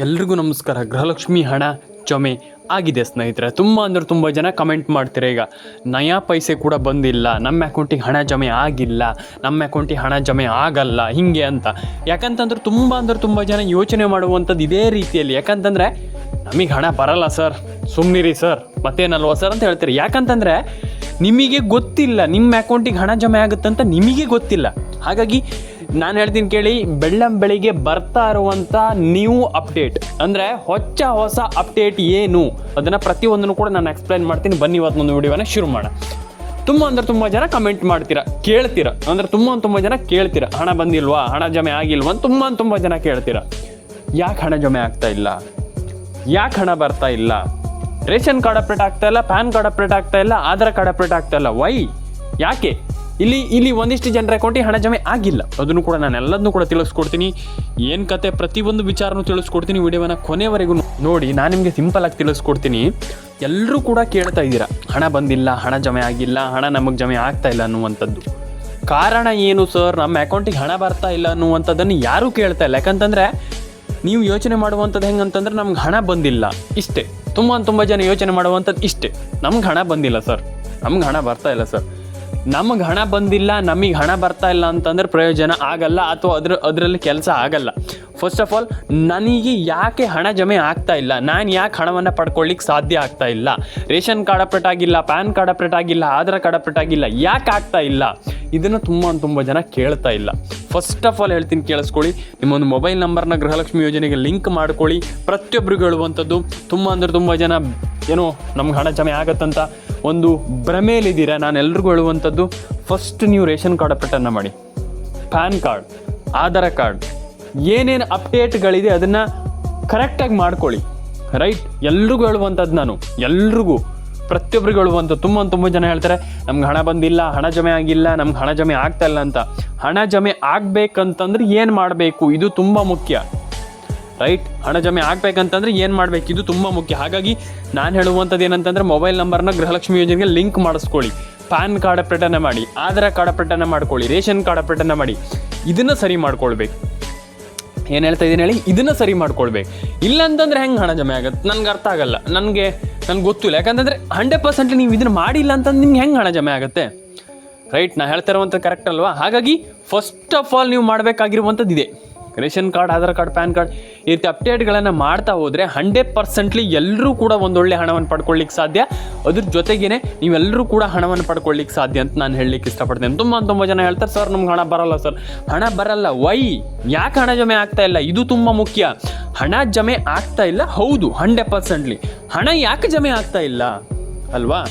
ಎಲ್ರಿಗೂ ನಮಸ್ಕಾರ. ಗೃಹಲಕ್ಷ್ಮಿ ಹಣ ಜಮೆ ಆಗಿದೆ ಸ್ನೇಹಿತರೆ. ತುಂಬ ಜನ ಕಮೆಂಟ್ ಮಾಡ್ತೀರಾ, ಈಗ ನಯಾ ಪೈಸೆ ಕೂಡ ಬಂದಿಲ್ಲ, ನಮ್ಮ ಅಕೌಂಟಿಗೆ ಹಣ ಜಮೆ ಆಗಿಲ್ಲ, ನಮ್ಮ ಅಕೌಂಟಿಗೆ ಹಣ ಜಮೆ ಆಗಲ್ಲ ಹೀಗೆ ಅಂತ. ಯಾಕಂತಂದ್ರೆ ತುಂಬ ಜನ ಯೋಚನೆ ಮಾಡುವಂಥದ್ದು ಇದೇ ರೀತಿಯಲ್ಲಿ. ಯಾಕಂತಂದರೆ ನಮಗೆ ಹಣ ಬರಲ್ಲ ಸರ್, ಸುಮ್ಮನಿರಿ ಸರ್, ಮತ್ತೇನಲ್ವ ಸರ್ ಅಂತ ಹೇಳ್ತೀರಿ. ಯಾಕಂತಂದರೆ ನಿಮಗೆ ಗೊತ್ತಿಲ್ಲ ನಿಮ್ಮ ಅಕೌಂಟಿಗೆ ಹಣ ಜಮೆ ಆಗುತ್ತಂತ ನಿಮಗೆ ಗೊತ್ತಿಲ್ಲ. ಹಾಗಾಗಿ ನಾನು ಹೇಳ್ತೀನಿ ಕೇಳಿ, ಬೆಳಿಗ್ಗೆ ಬರ್ತಾ ಇರುವಂಥ ನ್ಯೂ ಅಪ್ಡೇಟ್ ಅಂದರೆ ಹೊಸ ಅಪ್ಡೇಟ್ ಏನು ಅದನ್ನು ಪ್ರತಿಯೊಂದನ್ನು ಕೂಡ ನಾನು ಎಕ್ಸ್ಪ್ಲೈನ್ ಮಾಡ್ತೀನಿ. ಬನ್ನಿ ಇವತ್ತೊಂದು ವಿಡಿಯೋನ ಶುರು ಮಾಡೋಣ. ತುಂಬ ಜನ ಕಮೆಂಟ್ ಮಾಡ್ತೀರಾ, ಕೇಳ್ತೀರಾ, ಅಂದರೆ ತುಂಬ ಜನ ಕೇಳ್ತೀರಾ ಹಣ ಬಂದಿಲ್ವಾ, ಹಣ ಜಮೆ ಆಗಿಲ್ವಾ ಅಂತ ತುಂಬ ಜನ ಕೇಳ್ತೀರಾ. ಯಾಕೆ ಹಣ ಜಮೆ ಆಗ್ತಾ ಇಲ್ಲ, ಯಾಕೆ ಹಣ ಬರ್ತಾ ಇಲ್ಲ, ರೇಷನ್ ಕಾರ್ಡ್ ಅಪ್ಡೇಟ್ ಆಗ್ತಾ ಇಲ್ಲ, ಪ್ಯಾನ್ ಕಾರ್ಡ್ ಅಪ್ಡೇಟ್ ಆಗ್ತಾ ಇಲ್ಲ, ಆಧಾರ್ ಕಾರ್ಡ್ ಅಪ್ಡೇಟ್ ಆಗ್ತಾ ಇಲ್ಲ, ವೈ ಯಾಕೆ? ಇಲ್ಲಿ ಒಂದಿಷ್ಟು ಜನರ ಅಕೌಂಟಿಗೆ ಹಣ ಜಮೆ ಆಗಿಲ್ಲ. ಅದನ್ನು ಕೂಡ ನಾನು ಎಲ್ಲದನ್ನೂ ಕೂಡ ತಿಳಿಸ್ಕೊಡ್ತೀನಿ. ಏನು ಕತೆ ಪ್ರತಿಯೊಂದು ವಿಚಾರನೂ ತಿಳಿಸ್ಕೊಡ್ತೀನಿ. ವಿಡಿಯೋನ ಕೊನೆವರೆಗೂ ನೋಡಿ. ನಾನು ನಿಮಗೆ ಸಿಂಪಲಾಗಿ ತಿಳಿಸ್ಕೊಡ್ತೀನಿ. ಎಲ್ಲರೂ ಕೂಡ ಕೇಳ್ತಾ ಇದ್ದೀರಾ ಹಣ ಬಂದಿಲ್ಲ, ಹಣ ಜಮೆ ಆಗಿಲ್ಲ, ಹಣ ನಮಗೆ ಜಮೆ ಆಗ್ತಾ ಇಲ್ಲ ಅನ್ನುವಂಥದ್ದು. ಕಾರಣ ಏನು ಸರ್, ನಮ್ಮ ಅಕೌಂಟಿಗೆ ಹಣ ಬರ್ತಾ ಇಲ್ಲ ಅನ್ನುವಂಥದ್ದನ್ನು ಯಾರೂ ಕೇಳ್ತಾ ಇಲ್ಲ. ಯಾಕಂತಂದರೆ ನೀವು ಯೋಚನೆ ಮಾಡುವಂಥದ್ದು ಹೆಂಗಂತಂದ್ರೆ ನಮ್ಗೆ ಹಣ ಬಂದಿಲ್ಲ ಇಷ್ಟೇ. ತುಂಬ ಜನ ಯೋಚನೆ ಮಾಡುವಂಥದ್ದು ಇಷ್ಟೇ, ನಮ್ಗೆ ಹಣ ಬಂದಿಲ್ಲ ಸರ್, ನಮ್ಗೆ ಹಣ ಬರ್ತಾ ಇಲ್ಲ ಸರ್. ನಮಗೆ ಹಣ ಬಂದಿಲ್ಲ, ನಮಗೆ ಹಣ ಬರ್ತಾ ಇಲ್ಲ ಅಂತಂದ್ರೆ ಪ್ರಯೋಜನ ಆಗಲ್ಲ, ಅಥವಾ ಅದರಲ್ಲಿ ಕೆಲಸ ಆಗಲ್ಲ. ಫಸ್ಟ್ ಆಫ್ ಆಲ್ ನನಗೆ ಯಾಕೆ ಹಣ ಜಮೆ ಆಗ್ತಾ ಇಲ್ಲ, ನಾನು ಯಾಕೆ ಹಣವನ್ನು ಪಡ್ಕೊಳ್ಳಿಕ್ಕೆ ಸಾಧ್ಯ ಆಗ್ತಾ ಇಲ್ಲ, ರೇಷನ್ ಕಾರ್ಡ್ ಅಪ್ಡೇಟ್ ಆಗಿಲ್ಲ, ಪ್ಯಾನ್ ಕಾರ್ಡ್ ಅಪ್ಡೇಟ್ ಆಗಿಲ್ಲ, ಆಧಾರ್ ಕಾರ್ಡ್ ಅಪ್ಡೇಟ್ ಆಗಿಲ್ಲ, ಯಾಕೆ ಆಗ್ತಾ ಇಲ್ಲ, ಇದನ್ನು ತುಂಬ ಜನ ಕೇಳ್ತಾ ಇಲ್ಲ. ಫಸ್ಟ್ ಆಫ್ ಆಲ್ ಹೇಳ್ತೀನಿ, ಕೇಳಿಸ್ಕೊಳ್ಳಿ. ನಿಮ್ಮೊಂದು ಮೊಬೈಲ್ ನಂಬರ್ನ ಗೃಹಲಕ್ಷ್ಮಿ ಯೋಜನೆಗೆ ಲಿಂಕ್ ಮಾಡ್ಕೊಳ್ಳಿ. ಪ್ರತಿಯೊಬ್ಬರಿಗೂ ಹೇಳುವಂಥದ್ದು, ತುಂಬ ಜನ ಏನೋ ನಮ್ಗೆ ಹಣ ಜಮೆ ಆಗತ್ತಂತ ಒಂದು ಭ್ರಮೆಯಲ್ಲಿದ್ದೀರಾ. ನಾನು ಎಲ್ರಿಗೂ ಹೇಳುವಂಥದ್ದು, ಫಸ್ಟ್ ನೀವು ರೇಷನ್ ಕಾರ್ಡ್ ಅಪ್ಡೇಟನ್ನು ಮಾಡಿ, ಪ್ಯಾನ್ ಕಾರ್ಡ್, ಆಧಾರ್ ಕಾರ್ಡ್, ಏನೇನು ಅಪ್ಡೇಟ್ಗಳಿದೆ ಅದನ್ನು ಕರೆಕ್ಟಾಗಿ ಮಾಡ್ಕೊಳ್ಳಿ. ರೈಟ್, ಎಲ್ರಿಗೂ ಹೇಳುವಂಥದ್ದು, ನಾನು ಎಲ್ರಿಗೂ ಪ್ರತಿಯೊಬ್ಬರಿಗೂ ಹೇಳುವಂಥದ್ದು. ತುಂಬ ಜನ ಹೇಳ್ತಾರೆ ನಮ್ಗೆ ಹಣ ಬಂದಿಲ್ಲ, ಹಣ ಜಮೆ ಆಗಿಲ್ಲ, ನಮ್ಗೆ ಹಣ ಜಮೆ ಆಗ್ತಾ ಇಲ್ಲ ಅಂತ. ಹಣ ಜಮೆ ಆಗಬೇಕಂತಂದ್ರೆ ಏನು ಮಾಡಬೇಕು, ಇದು ತುಂಬ ಮುಖ್ಯ. ರೈಟ್, ಹಣ ಜಮೆ ಆಗಬೇಕಂತಂದ್ರೆ ಏನು ಮಾಡಬೇಕು, ಇದು ತುಂಬ ಮುಖ್ಯ. ಹಾಗಾಗಿ ನಾನು ಹೇಳುವಂಥದ್ದು ಏನಂತಂದರೆ, ಮೊಬೈಲ್ ನಂಬರ್ನ ಗೃಹಲಕ್ಷ್ಮಿ ಯೋಜನೆಗೆ ಲಿಂಕ್ ಮಾಡಿಸ್ಕೊಳ್ಳಿ, ಪ್ಯಾನ್ ಕಾರ್ಡ್ ಅಪ್ಡೇಟನ್ನು ಮಾಡಿ, ಆಧಾರ್ ಕಾರ್ಡ್ ಅಪ್ಡೇಟನ್ನು ಮಾಡ್ಕೊಳ್ಳಿ, ರೇಷನ್ ಕಾರ್ಡ್ ಅಪ್ಡೇಟನ್ನು ಮಾಡಿ. ಇದನ್ನು ಸರಿ ಮಾಡ್ಕೊಳ್ಬೇಕು. ಏನು ಹೇಳ್ತಾ ಇದ್ದೀನಿ ಹೇಳಿ, ಇದನ್ನು ಸರಿ ಮಾಡ್ಕೊಳ್ಬೇಕು. ಇಲ್ಲ ಅಂತಂದರೆ ಹೆಂಗೆ ಹಣ ಜಮೆ ಆಗುತ್ತೆ ನನಗೆ ಅರ್ಥ ಆಗಲ್ಲ, ನನಗೆ ಗೊತ್ತಿಲ್ಲ. ಯಾಕಂತಂದರೆ 100% ನೀವು ಇದನ್ನು ಮಾಡಿಲ್ಲ ಅಂತಂದ್ರೆ ನಿಮ್ಗೆ ಹೆಂಗೆ ಹಣ ಜಮೆ ಆಗುತ್ತೆ? ರೈಟ್, ನಾನು ಹೇಳ್ತಾ ಇರುವಂಥದ್ದು ಕರೆಕ್ಟ್ ಅಲ್ವಾ? ಹಾಗಾಗಿ ಫಸ್ಟ್ ಆಫ್ ಆಲ್ ನೀವು ಮಾಡಬೇಕಾಗಿರುವಂಥದ್ದು ಇದೆ. Ration card, Aadhaar card, PAN card ಈ ರೀತಿ ಅಪ್ಡೇಟ್ಗಳನ್ನು ಮಾಡ್ತಾ ಹೋದರೆ 100% ಎಲ್ಲರೂ ಕೂಡ ಒಂದೊಳ್ಳೆ ಹಣವನ್ನು ಪಡ್ಕೊಳ್ಳಿಕ್ಕೆ ಸಾಧ್ಯ. ಅದ್ರ ಜೊತೆಗೇ ನೀವೆಲ್ಲರೂ ಕೂಡ ಹಣವನ್ನು ಪಡ್ಕೊಳ್ಳಿಕ್ಕೆ ಸಾಧ್ಯ ಅಂತ ನಾನು ಹೇಳಲಿಕ್ಕೆ ಇಷ್ಟಪಡ್ತೇನೆ. ತುಂಬ ಜನ ಹೇಳ್ತಾರೆ ಸರ್ ನಮ್ಗೆ ಹಣ ಬರಲ್ಲ ಸರ್, ಹಣ ಬರಲ್ಲ. ವೈ, ಯಾಕೆ ಹಣ ಜಮೆ ಆಗ್ತಾ ಇಲ್ಲ, ಇದು ತುಂಬ ಮುಖ್ಯ. ಹಣ ಜಮೆ ಆಗ್ತಾ ಇಲ್ಲ, ಹೌದು 100%. ಹಣ ಯಾಕೆ ಜಮೆ ಆಗ್ತಾ ಇಲ್ಲ ಅಲ್ವಾ?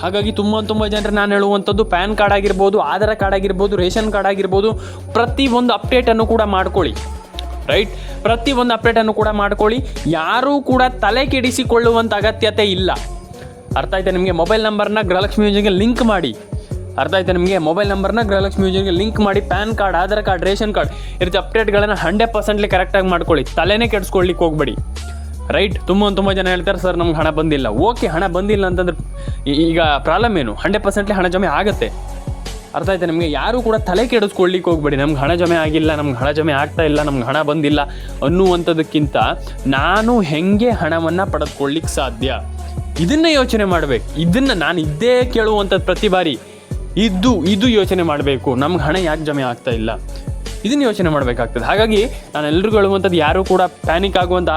ಹಾಗಾಗಿ ತುಂಬ ಜನರು ನಾನು ಹೇಳುವಂಥದ್ದು, ಪ್ಯಾನ್ ಕಾರ್ಡ್ ಆಗಿರ್ಬೋದು, ಆಧಾರ್ ಕಾರ್ಡ್ ಆಗಿರ್ಬೋದು, ರೇಷನ್ ಕಾರ್ಡ್ ಆಗಿರ್ಬೋದು, ಪ್ರತಿಯೊಂದು ಅಪ್ಡೇಟನ್ನು ಕೂಡ ಮಾಡ್ಕೊಳ್ಳಿ. ರೈಟ್, ಪ್ರತಿಯೊಂದು ಅಪ್ಡೇಟನ್ನು ಕೂಡ ಮಾಡ್ಕೊಳ್ಳಿ. ಯಾರೂ ಕೂಡ ತಲೆ ಕೆಡಿಸಿಕೊಳ್ಳುವಂಥ ಅಗತ್ಯತೆ ಇಲ್ಲ. ಅರ್ಥ ಆಯ್ತಾ ನಿಮಗೆ? ಮೊಬೈಲ್ ನಂಬರ್ನ ಗೃಹಲಕ್ಷ್ಮಿ ಯೋಜನೆಗೆ ಲಿಂಕ್ ಮಾಡಿ. ಅರ್ಥ ಆಯ್ತಾ ನಿಮಗೆ? ಮೊಬೈಲ್ ನಂಬರ್ನ ಗೃಹಲಕ್ಷ್ಮಿ ಯೋಜನೆಗೆ ಲಿಂಕ್ ಮಾಡಿ, PAN card, Aadhaar card, ration card ಈ ರೀತಿ ಅಪ್ಡೇಟ್ಗಳನ್ನು 100% ಕರೆಕ್ಟಾಗಿ ಮಾಡ್ಕೊಳ್ಳಿ. ತಲೆನೇ ಕೆಡಿಸ್ಕೊಳ್ಳಿಕ್ಕೆ ಹೋಗ್ಬೇಡಿ. ರೈಟ್, ತುಂಬ ಜನ ಹೇಳ್ತಾರೆ ಸರ್ ನಮ್ಗೆ ಹಣ ಬಂದಿಲ್ಲ. ಓಕೆ, ಹಣ ಬಂದಿಲ್ಲ ಅಂತಂದ್ರೆ ಈಗ ಪ್ರಾಬ್ಲಮ್ ಏನು? 100% ಹಣ ಜಮೆ ಆಗುತ್ತೆ. ಅರ್ಥ ಆಯ್ತಾ ನಿಮಗೆ? ಯಾರೂ ಕೂಡ ತಲೆ ಕೆಡಿಸ್ಕೊಳ್ಳಿಕ್ಕೆ ಹೋಗ್ಬೇಡಿ. ನಮ್ಗೆ ಹಣ ಜಮೆ ಆಗಿಲ್ಲ, ನಮ್ಗೆ ಹಣ ಜಮೆ ಆಗ್ತಾ ಇಲ್ಲ, ನಮ್ಗೆ ಹಣ ಬಂದಿಲ್ಲ ಅನ್ನುವಂಥದ್ದಕ್ಕಿಂತ ನಾನು ಹೆಂಗೆ ಹಣವನ್ನು ಪಡೆದುಕೊಳ್ಳಿಕ್ಕೆ ಸಾಧ್ಯ, ಇದನ್ನು ಯೋಚನೆ ಮಾಡಬೇಕು. ಇದನ್ನು ನಾನು ಇದ್ದೇ ಕೇಳುವಂಥದ್ದು ಪ್ರತಿ ಬಾರಿ. ಇದು ಯೋಚನೆ ಮಾಡಬೇಕು. ನಮ್ಗೆ ಹಣ ಯಾಕೆ ಜಮೆ ಆಗ್ತಾ ಇಲ್ಲ, ಇದನ್ನು ಯೋಚನೆ ಮಾಡಬೇಕಾಗ್ತದೆ. ಹಾಗಾಗಿ ನಾನು ಎಲ್ರಿಗೂ ಹೇಳುವಂಥದ್ದು, ಯಾರೂ ಕೂಡ ಪ್ಯಾನಿಕ್ ಆಗುವಂಥ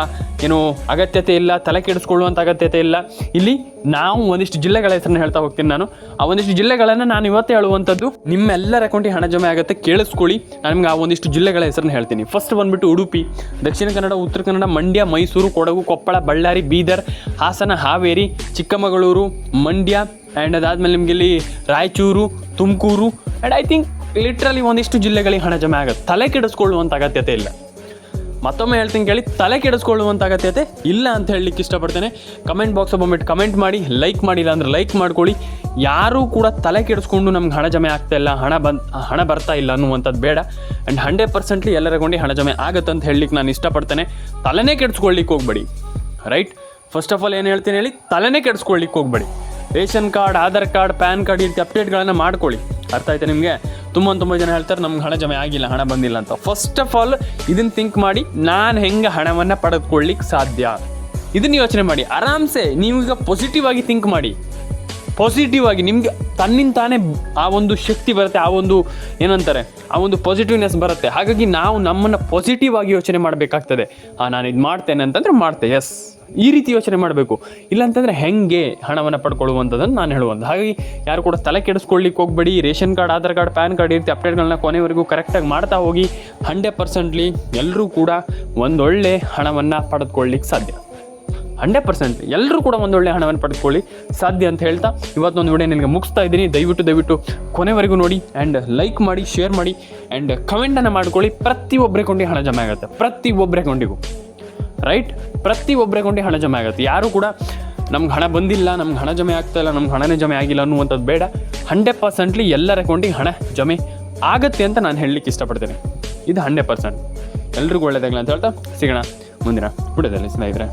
ಏನು ಅಗತ್ಯತೆ ಇಲ್ಲ, ತಲೆ ಕೆಡಿಸ್ಕೊಳ್ಳುವಂಥ ಅಗತ್ಯತೆ ಇಲ್ಲ. ಇಲ್ಲಿ ನಾವು ಒಂದಿಷ್ಟು ಜಿಲ್ಲೆಗಳ ಹೆಸರನ್ನು ಹೇಳ್ತಾ ಹೋಗ್ತೀನಿ. ನಾನು ಆ ಒಂದಿಷ್ಟು ಜಿಲ್ಲೆಗಳನ್ನು ನಾನು ಇವತ್ತೇ ಹೇಳುವಂಥದ್ದು. ನಿಮ್ಮೆಲ್ಲರ ಅಕೌಂಟಿಗೆ ಹಣ ಜಮೆ ಆಗುತ್ತೆ, ಕೇಳಿಸ್ಕೊಳ್ಳಿ. ನಾನು ನಿಮ್ಗೆ ಆ ಒಂದಿಷ್ಟು ಜಿಲ್ಲೆಗಳ ಹೆಸರನ್ನು ಹೇಳ್ತೀನಿ. ಫಸ್ಟ್ ಬಂದುಬಿಟ್ಟು ಉಡುಪಿ, ದಕ್ಷಿಣ ಕನ್ನಡ, ಉತ್ತರ ಕನ್ನಡ, ಮಂಡ್ಯ, ಮೈಸೂರು, ಕೊಡಗು, ಕೊಪ್ಪಳ, ಬಳ್ಳಾರಿ, ಬೀದರ್, ಹಾಸನ, ಹಾವೇರಿ, ಚಿಕ್ಕಮಗಳೂರು, ಮಂಡ್ಯ, ಆ್ಯಂಡ್ ಅದಾದಮೇಲೆ ನಿಮಗೆ ಇಲ್ಲಿ Raichur, Tumakuru, and I think literally ಒಂದಿಷ್ಟು ಜಿಲ್ಲೆಗಳಿಗೆ ಹಣ ಜಮೆ ಆಗುತ್ತೆ. ತಲೆ ಕೆಡಿಸ್ಕೊಳ್ಳುವಂಥ ಅಗತ್ಯತೆ ಇಲ್ಲ. ಮತ್ತೊಮ್ಮೆ ಹೇಳ್ತೀನಿ ಕೇಳಿ, ತಲೆ ಕೆಡಿಸ್ಕೊಳ್ಳುವಂಥ ಅಗತ್ಯತೆ ಇಲ್ಲ ಅಂತ ಹೇಳಲಿಕ್ಕೆ ಇಷ್ಟಪಡ್ತೇನೆ. ಕಮೆಂಟ್ ಬಾಕ್ಸ್ ಬಂದ್ಬಿಟ್ಟು ಕಮೆಂಟ್ ಮಾಡಿ, ಲೈಕ್ ಮಾಡಿಲ್ಲ ಅಂದರೆ ಲೈಕ್ ಮಾಡ್ಕೊಳ್ಳಿ. ಯಾರೂ ಕೂಡ ತಲೆ ಕೆಡಿಸ್ಕೊಂಡು ನಮ್ಗೆ ಹಣ ಜಮೆ ಆಗ್ತಾ ಇಲ್ಲ, ಹಣ ಬರ್ತಾ ಇಲ್ಲ ಅನ್ನುವಂಥದ್ದು ಬೇಡ. ಆ್ಯಂಡ್ 100% ಎಲ್ಲರಿಗೊಂಡು ಹಣ ಜಮೆ ಆಗುತ್ತೆ ಅಂತ ಹೇಳಲಿಕ್ಕೆ ನಾನು ಇಷ್ಟಪಡ್ತೇನೆ. ತಲೆನೇ ಕೆಡಿಸ್ಕೊಳ್ಳಿಕ್ಕೆ ಹೋಗ್ಬೇಡಿ. ರೈಟ್, ಫಸ್ಟ್ ಆಫ್ ಆಲ್ ಏನು ಹೇಳ್ತೀನಿ ಹೇಳಿ, ತಲೆನೇ ಕೆಡಿಸ್ಕೊಳ್ಳಿಕ್ಕೆ ಹೋಗ್ಬೇಡಿ. Ration card, Aadhaar card, PAN card ಈ ರೀತಿ ಅಪ್ಡೇಟ್ಗಳನ್ನು ಮಾಡ್ಕೊಳ್ಳಿ. ಅರ್ಥ ಆಯ್ತಾ ನಿಮಗೆ? ತುಂಬ ಜನ ಹೇಳ್ತಾರೆ ನಮ್ಗೆ ಹಣ ಜಮೆ ಆಗಿಲ್ಲ, ಹಣ ಬಂದಿಲ್ಲ ಅಂತ. ಫಸ್ಟ್ ಆಫ್ ಆಲ್ ಇದನ್ನು ಥಿಂಕ್ ಮಾಡಿ, ನಾನು ಹೆಂಗೆ ಹಣವನ್ನು ಪಡೆದುಕೊಳ್ಳಿಕ್ಕೆ ಸಾಧ್ಯ, ಇದನ್ನು ಯೋಚನೆ ಮಾಡಿ. ಆರಾಮ್ಸೆ ನೀವೀಗ ಪಾಸಿಟಿವ್ ಆಗಿ ಥಿಂಕ್ ಮಾಡಿ. ಪಾಸಿಟಿವ್ ಆಗಿ ನಿಮಗೆ ತನ್ನಿಂದ ತಾನೇ ಆ ಒಂದು ಶಕ್ತಿ ಬರುತ್ತೆ, ಆ ಒಂದು ಏನಂತಾರೆ, ಆ ಒಂದು ಪಾಸಿಟಿವ್ನೆಸ್ ಬರುತ್ತೆ. ಹಾಗಾಗಿ ನಾವು ನಮ್ಮನ್ನು ಪಾಸಿಟಿವ್ ಆಗಿ ಯೋಚನೆ ಮಾಡಬೇಕಾಗ್ತದೆ. ನಾನು ಇದು ಮಾಡ್ತೇನೆ ಅಂತಂದರೆ ಮಾಡ್ತೆ, ಎಸ್, ಈ ರೀತಿ ಯೋಚನೆ ಮಾಡಬೇಕು. ಇಲ್ಲಾಂತಂದರೆ ಹೆಂಗೆ ಹಣವನ್ನು ಪಡ್ಕೊಳ್ಳುವಂಥದ್ದನ್ನು ನಾನು ಹೇಳುವಂಥ. ಹಾಗಾಗಿ ಯಾರು ಕೂಡ ತಲೆ ಕೆಡಿಸ್ಕೊಳ್ಳಿಕ್ಕೆ ಹೋಗಬೇಡಿ. Ration card, Aadhaar card, PAN card ಇರುತ್ತೆ, ಅಪ್ಡೇಟ್ಗಳನ್ನ ಕೊನೆವರೆಗೂ ಕರೆಕ್ಟಾಗಿ ಮಾಡ್ತಾ ಹೋಗಿ. 100% ಎಲ್ಲರೂ ಕೂಡ ಒಂದೊಳ್ಳೆ ಹಣವನ್ನು ಪಡೆದುಕೊಳ್ಳಿಕ್ಕೆ ಸಾಧ್ಯ. 100% ಎಲ್ಲರೂ ಕೂಡ ಒಂದೊಳ್ಳೆ ಹಣವನ್ನು ಪಡೆದುಕೊಳ್ಳಿ ಸಾಧ್ಯ ಅಂತ ಹೇಳ್ತಾ ಇವತ್ತೊಂದು ವಿಡಿಯೋ ನಿಮಗೆ ಮುಗಿಸ್ತಾ ಇದ್ದೀನಿ. ದಯವಿಟ್ಟು ಕೊನೆವರೆಗೂ ನೋಡಿ ಆ್ಯಂಡ್ ಲೈಕ್ ಮಾಡಿ, ಶೇರ್ ಮಾಡಿ ಆ್ಯಂಡ್ ಕಮೆಂಟನ್ನು ಮಾಡ್ಕೊಳ್ಳಿ. ಪ್ರತಿಯೊಬ್ಬರ ಅಕೌಂಟಿಗೆ ಹಣ ಜಮೆ ಆಗುತ್ತೆ, ಪ್ರತಿಯೊಬ್ಬರ ಅಕೌಂಟಿಗೂ, ರೈಟ್? ಪ್ರತಿಯೊಬ್ಬರ ಅಕೌಂಟಿಗೆ ಹಣ ಜಮೆ ಆಗುತ್ತೆ. ಯಾರು ಕೂಡ ನಮ್ಗೆ ಹಣ ಬಂದಿಲ್ಲ, ನಮ್ಗೆ ಹಣ ಜಮೆ ಆಗ್ತಾಯಿಲ್ಲ, ನಮ್ಗೆ ಹಣನೇ ಜಮೆ ಆಗಿಲ್ಲ ಅನ್ನುವಂಥದ್ದು ಬೇಡ. 100% ಎಲ್ಲರ ಅಕೌಂಟಿಗೆ ಹಣ ಜಮೆ ಆಗುತ್ತೆ ಅಂತ ನಾನು ಹೇಳಲಿಕ್ಕೆ ಇಷ್ಟಪಡ್ತೇನೆ. ಇದು 100%. ಎಲ್ರಿಗೂ ಒಳ್ಳೆಯದಾಗಲಿ ಅಂತ ಹೇಳ್ತಾ ಸಿಗೋಣ ಮುಂದಿನ ವಿಡಿಯೋದಲ್ಲಿ ಸ್ನೇಹಿತರೆ.